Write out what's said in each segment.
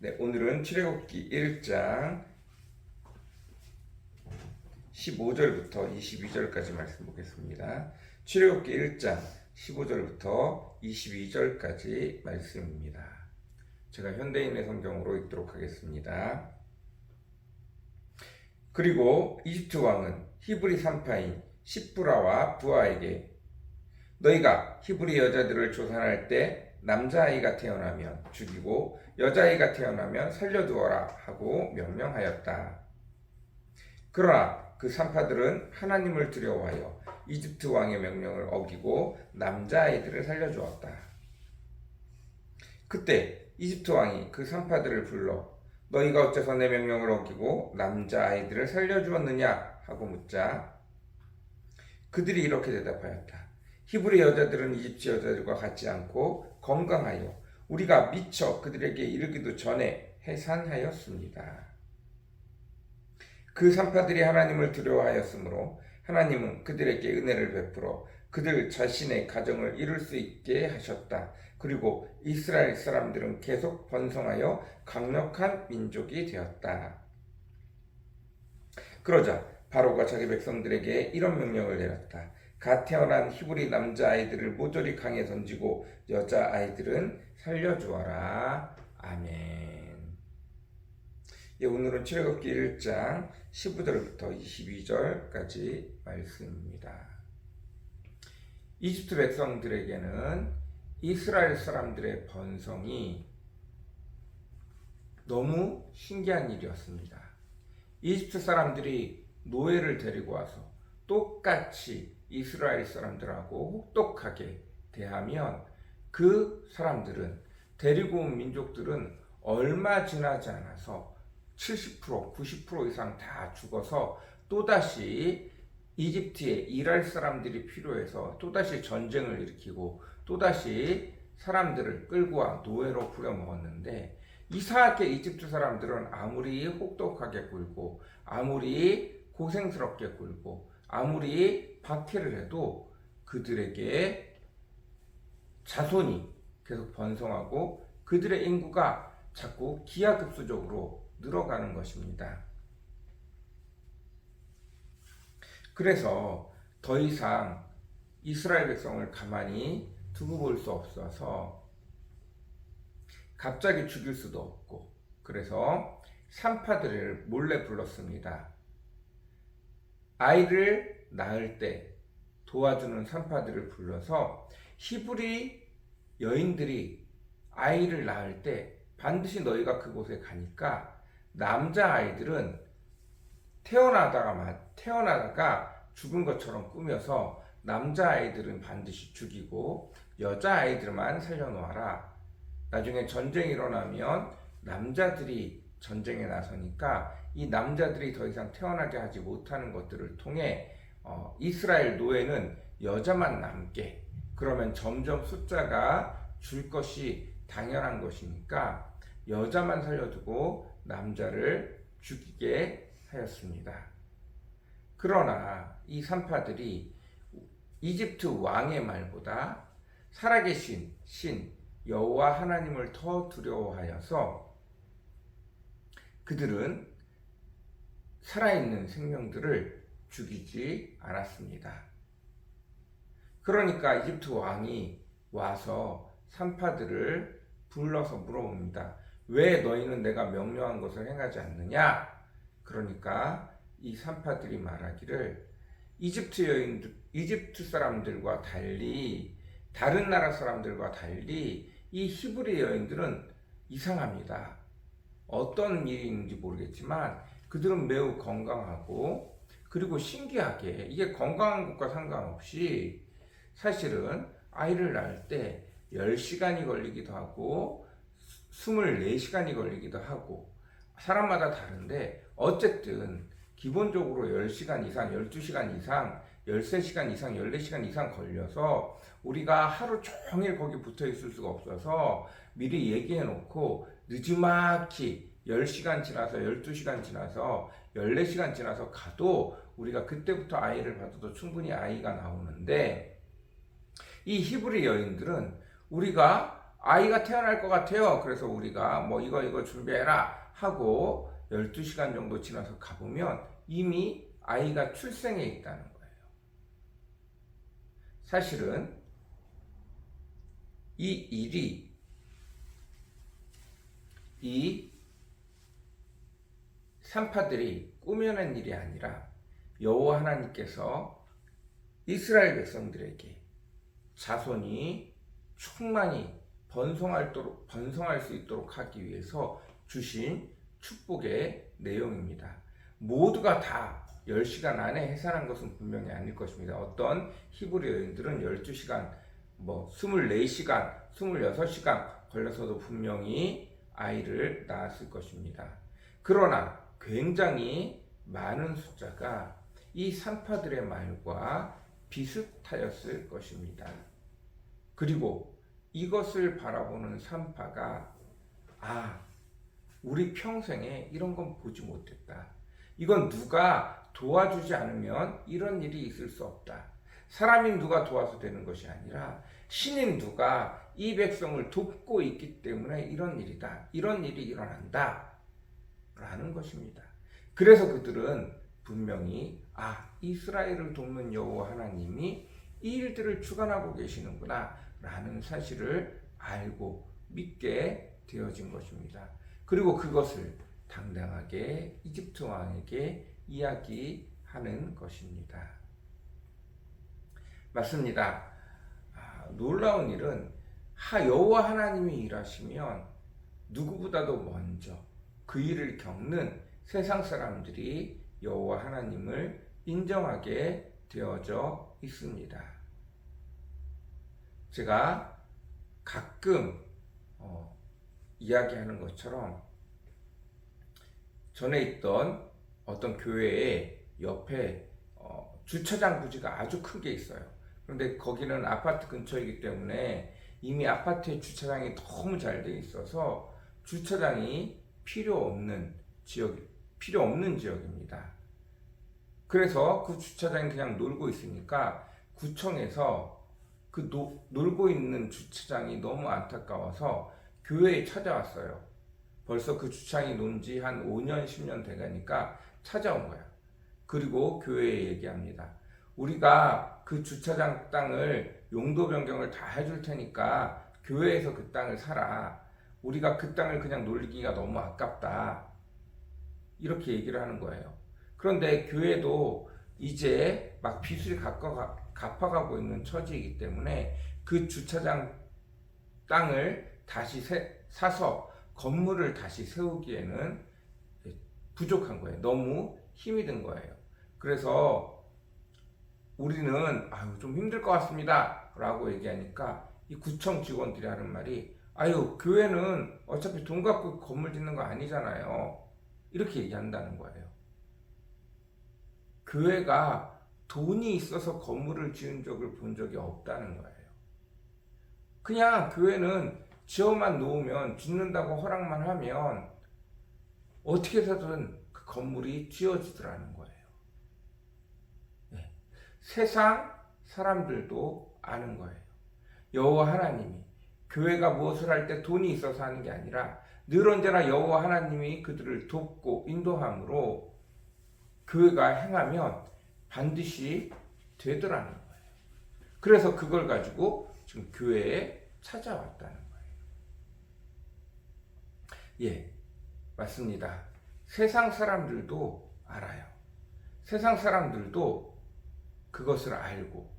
네, 오늘은 출애굽기 1장 15절부터 22절까지 말씀 보겠습니다. 출애굽기 1장 15절부터 22절까지 말씀입니다. 제가 현대인의 성경으로 읽도록 하겠습니다. 그리고 이집트 왕은 히브리 산파인 시프라와 부하에게 너희가 히브리 여자들을 조산할 때 남자아이가 태어나면 죽이고 여자아이가 태어나면 살려두어라 하고 명령하였다. 그러나 그 산파들은 하나님을 두려워하여 이집트 왕의 명령을 어기고 남자아이들을 살려주었다. 그때 이집트 왕이 그 산파들을 불러 너희가 어째서 내 명령을 어기고 남자아이들을 살려주었느냐 하고 묻자 그들이 이렇게 대답하였다. 히브리 여자들은 이집트 여자들과 같지 않고 건강하여 우리가 미처 그들에게 이르기도 전에 해산하였습니다. 그 산파들이 하나님을 두려워하였으므로 하나님은 그들에게 은혜를 베풀어 그들 자신의 가정을 이룰 수 있게 하셨다. 그리고 이스라엘 사람들은 계속 번성하여 강력한 민족이 되었다. 그러자 바로가 자기 백성들에게 이런 명령을 내렸다. 갓 태어난 히브리 남자아이들을 모조리 강에 던지고 여자아이들은 살려주어라. 아멘. 예, 오늘은 출애굽기 1장 15절부터 22절까지 말씀입니다. 이집트 백성들에게는 이스라엘 사람들의 번성이 너무 신기한 일이었습니다. 이집트 사람들이 노예를 데리고 와서 똑같이 이스라엘 사람들하고 혹독하게 대하면 그 사람들은 데리고 온 민족들은 얼마 지나지 않아서 70%, 90% 이상 다 죽어서 또다시 이집트에 일할 사람들이 필요해서 또다시 전쟁을 일으키고 또다시 사람들을 끌고 와 노예로 부려먹었는데 이상하게 이집트 사람들은 아무리 혹독하게 굴고 아무리 고생스럽게 굴고 아무리 박해를 해도 그들에게 자손이 계속 번성하고 그들의 인구가 자꾸 기하급수적으로 늘어가는 것입니다. 그래서 더 이상 이스라엘 백성을 가만히 두고 볼 수 없어서 갑자기 죽일 수도 없고 그래서 산파들을 몰래 불렀습니다. 아이를 낳을 때 도와주는 산파들을 불러서 히브리 여인들이 아이를 낳을 때 반드시 너희가 그곳에 가니까 남자아이들은 태어나다가 죽은 것처럼 꾸며서 남자아이들은 반드시 죽이고 여자아이들만 살려놓아라. 나중에 전쟁이 일어나면 남자들이 전쟁에 나서니까 이 남자들이 더 이상 태어나게 하지 못하는 것들을 통해 이스라엘 노예는 여자만 남게 그러면 점점 숫자가 줄 것이 당연한 것이니까 여자만 살려두고 남자를 죽이게 하였습니다. 그러나 이 산파들이 이집트 왕의 말보다 살아계신 신 여호와 하나님을 더 두려워하여서 그들은 살아있는 생명들을 죽이지 않았습니다. 그러니까 이집트 왕이 와서 산파들을 불러서 물어봅니다. 왜 너희는 내가 명령한 것을 행하지 않느냐? 그러니까 이 산파들이 말하기를 이집트 사람들과 달리 다른 나라 사람들과 달리 이 히브리 여인들은 이상합니다. 어떤 일인지 모르겠지만 그들은 매우 건강하고 그리고 신기하게 이게 건강한 것과 상관없이 사실은 아이를 낳을 때 10시간이 걸리기도 하고 24시간이 걸리기도 하고 사람마다 다른데 어쨌든 기본적으로 10시간 이상, 12시간 이상, 13시간 이상, 14시간 이상 걸려서 우리가 하루 종일 거기 붙어 있을 수가 없어서 미리 얘기해 놓고 늦지막히 10시간 지나서 12시간 지나서 14시간 지나서 가도 우리가 그때부터 아이를 봐도 충분히 아이가 나오는데 이 히브리 여인들은 우리가 아이가 태어날 것 같아요. 그래서 우리가 뭐 이거 준비해라 하고 12시간 정도 지나서 가보면 이미 아이가 출생해 있다는 거예요. 사실은 이 일이 이 산파들이 꾸며낸 일이 아니라 여호와 하나님께서 이스라엘 백성들에게 자손이 충만히 번성할 수 있도록 하기 위해서 주신 축복의 내용입니다. 모두가 다 10시간 안에 해산한 것은 분명히 아닐 것입니다. 어떤 히브리 여인들은 12시간, 24시간, 26시간 걸려서도 분명히 아이를 낳았을 것입니다. 그러나 굉장히 많은 숫자가 이 산파들의 말과 비슷하였을 것입니다. 그리고 이것을 바라보는 산파가 우리 평생에 이런 건 보지 못했다. 이건 누가 도와주지 않으면 이런 일이 있을 수 없다. 사람인 누가 도와서 되는 것이 아니라 신인 누가 이 백성을 돕고 있기 때문에 이런 일이다. 이런 일이 일어난다. 라는 것입니다. 그래서 그들은 분명히 이스라엘을 돕는 여호와 하나님이 이 일들을 주관하고 계시는구나 라는 사실을 알고 믿게 되어진 것입니다. 그리고 그것을 당당하게 이집트 왕에게 이야기하는 것입니다. 맞습니다. 놀라운 일은 여호와 하나님이 일하시면 누구보다도 먼저 그 일을 겪는 세상 사람들이 여호와 하나님을 인정하게 되어져 있습니다. 제가 가끔 이야기하는 것처럼 전에 있던 어떤 교회의 옆에 주차장 부지가 아주 큰 게 있어요. 그런데 거기는 아파트 근처이기 때문에 이미 아파트의 주차장이 너무 잘 돼 있어서 주차장이 필요 없는 지역입니다. 그래서 그 주차장이 그냥 놀고 있으니까 구청에서 그 놀고 있는 주차장이 너무 안타까워서 교회에 찾아왔어요. 벌써 그 주차장이 논 지 한 5년, 10년 돼가니까 찾아온 거야. 그리고 교회에 얘기합니다. 우리가 그 주차장 땅을 용도 변경을 다 해줄 테니까 교회에서 그 땅을 사라. 우리가 그 땅을 그냥 놀기가 너무 아깝다. 이렇게 얘기를 하는 거예요. 그런데 교회도 이제 막 빚을 갚아가고 있는 처지이기 때문에 그 주차장 땅을 다시 사서 건물을 다시 세우기에는 부족한 거예요. 너무 힘이 든 거예요. 그래서 우리는 좀 힘들 것 같습니다 라고 얘기하니까 이 구청 직원들이 하는 말이 교회는 어차피 돈 갖고 건물 짓는 거 아니잖아요. 이렇게 얘기한다는 거예요. 교회가 돈이 있어서 건물을 지은 적을 본 적이 없다는 거예요. 그냥 교회는 지어만 놓으면 짓는다고 허락만 하면 어떻게 해서든 그 건물이 지어지더라는 거예요. 세상 사람들도 아는 거예요. 여호와 하나님이 교회가 무엇을 할 때 돈이 있어서 하는 게 아니라 늘 언제나 여호와 하나님이 그들을 돕고 인도함으로 교회가 행하면 반드시 되더라는 거예요. 그래서 그걸 가지고 지금 교회에 찾아왔다는 거예요. 맞습니다. 세상 사람들도 알아요. 세상 사람들도 그것을 알고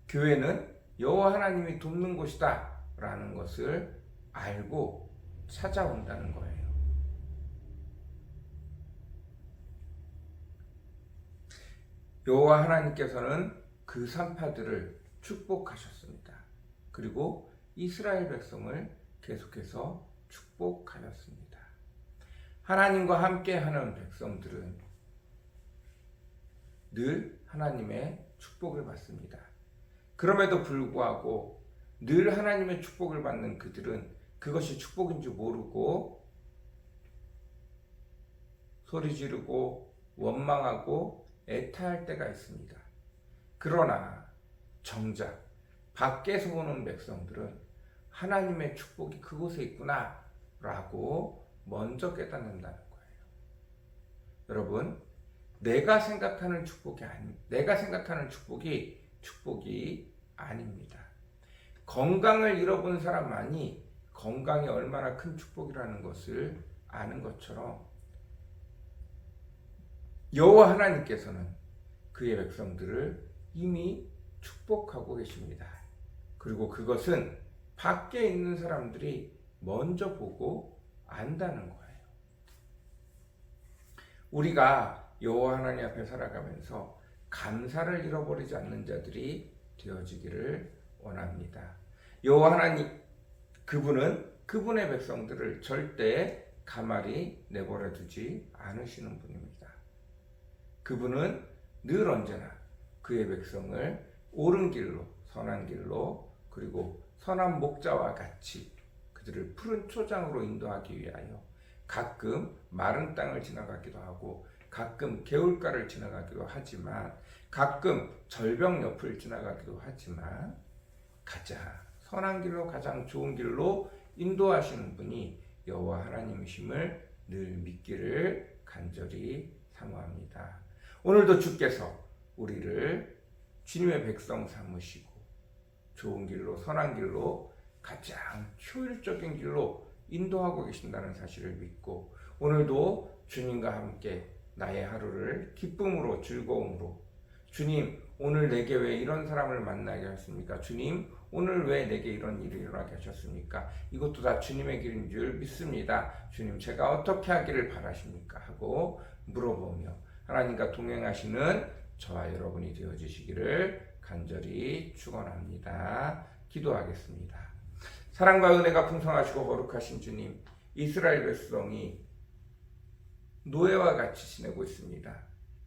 교회는 여호와 하나님이 돕는 곳이다 라는 것을 알고 찾아온다는 거예요. 여호와 하나님께서는 그 산파들을 축복하셨습니다. 그리고 이스라엘 백성을 계속해서 축복하였습니다. 하나님과 함께하는 백성들은 늘 하나님의 축복을 받습니다. 그럼에도 불구하고 늘 하나님의 축복을 받는 그들은 그것이 축복인지 모르고 소리 지르고 원망하고 애타할 때가 있습니다. 그러나 정작 밖에서 오는 백성들은 하나님의 축복이 그곳에 있구나 라고 먼저 깨닫는다는 거예요. 여러분, 내가 생각하는 축복이 축복이 아닙니다. 건강을 잃어본 사람만이 건강이 얼마나 큰 축복이라는 것을 아는 것처럼 여호와 하나님께서는 그의 백성들을 이미 축복하고 계십니다. 그리고 그것은 밖에 있는 사람들이 먼저 보고 안다는 거예요. 우리가 여호와 하나님 앞에 살아가면서 감사를 잃어버리지 않는 자들이 되어지기를 원합니다. 여호와 하나님, 그분은 그분의 백성들을 절대 가만히 내버려 두지 않으시는 분입니다. 그분은 늘 언제나 그의 백성을 옳은 길로, 선한 길로, 그리고 선한 목자와 같이 그들을 푸른 초장으로 인도하기 위하여 가끔 마른 땅을 지나가기도 하고 가끔 개울가를 지나가기도 하지만 가끔 절벽 옆을 지나가기도 하지만 가장 선한 길로, 가장 좋은 길로 인도하시는 분이 여호와 하나님이심을 늘 믿기를 간절히 사모합니다. 오늘도 주께서 우리를 주님의 백성 삼으시고 좋은 길로, 선한 길로, 가장 효율적인 길로 인도하고 계신다는 사실을 믿고 오늘도 주님과 함께 나의 하루를 기쁨으로, 즐거움으로, 주님 오늘 내게 왜 이런 사람을 만나게 하십니까? 주님 오늘 왜 내게 이런 일이 일어나게 하셨습니까? 이것도 다 주님의 길인 줄 믿습니다. 주님 제가 어떻게 하기를 바라십니까? 하고 물어보며 하나님과 동행하시는 저와 여러분이 되어주시기를 간절히 축원합니다. 기도하겠습니다. 사랑과 은혜가 풍성하시고 거룩하신 주님, 이스라엘 백성이 노예와 같이 지내고 있습니다.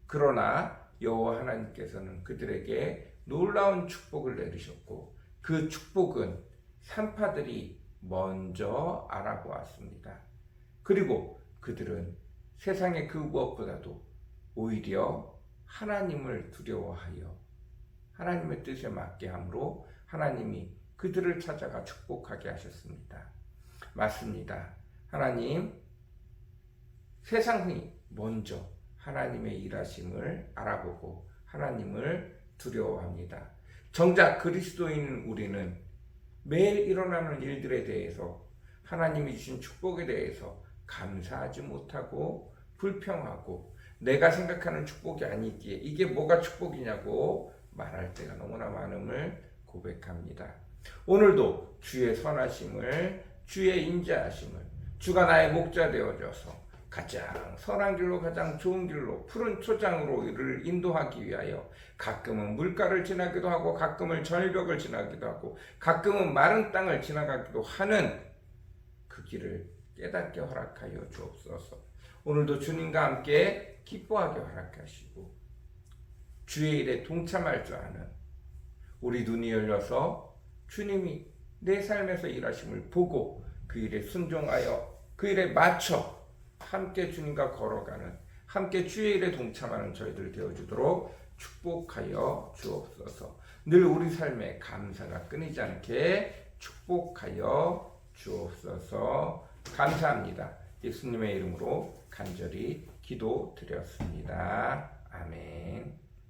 그러나 여호와 하나님께서는 그들에게 놀라운 축복을 내리셨고 그 축복은 산파들이 먼저 알아보았습니다. 그리고 그들은 세상의 그 무엇보다도 오히려 하나님을 두려워하여 하나님의 뜻에 맞게 함으로 하나님이 그들을 찾아가 축복하게 하셨습니다. 맞습니다. 하나님, 세상이 먼저 하나님의 일하심을 알아보고 하나님을 두려워합니다. 정작 그리스도인 우리는 매일 일어나는 일들에 대해서 하나님이 주신 축복에 대해서 감사하지 못하고 불평하고 내가 생각하는 축복이 아니기에 이게 뭐가 축복이냐고 말할 때가 너무나 많음을 고백합니다. 오늘도 주의 선하심을, 주의 인자하심을, 주가 나의 목자 되어줘서 가장 선한 길로, 가장 좋은 길로, 푸른 초장으로 이를 인도하기 위하여 가끔은 물가를 지나기도 하고 가끔은 절벽을 지나기도 하고 가끔은 마른 땅을 지나가기도 하는 그 길을 깨닫게 허락하여 주옵소서. 오늘도 주님과 함께 기뻐하게 허락하시고 주의 일에 동참할 줄 아는 우리 눈이 열려서 주님이 내 삶에서 일하심을 보고 그 일에 순종하여 그 일에 맞춰 함께 주님과 걸어가는, 함께 주의 일에 동참하는 저희들 되어주도록 축복하여 주옵소서. 늘 우리 삶에 감사가 끊이지 않게 축복하여 주옵소서. 감사합니다. 예수님의 이름으로 간절히 기도드렸습니다. 아멘.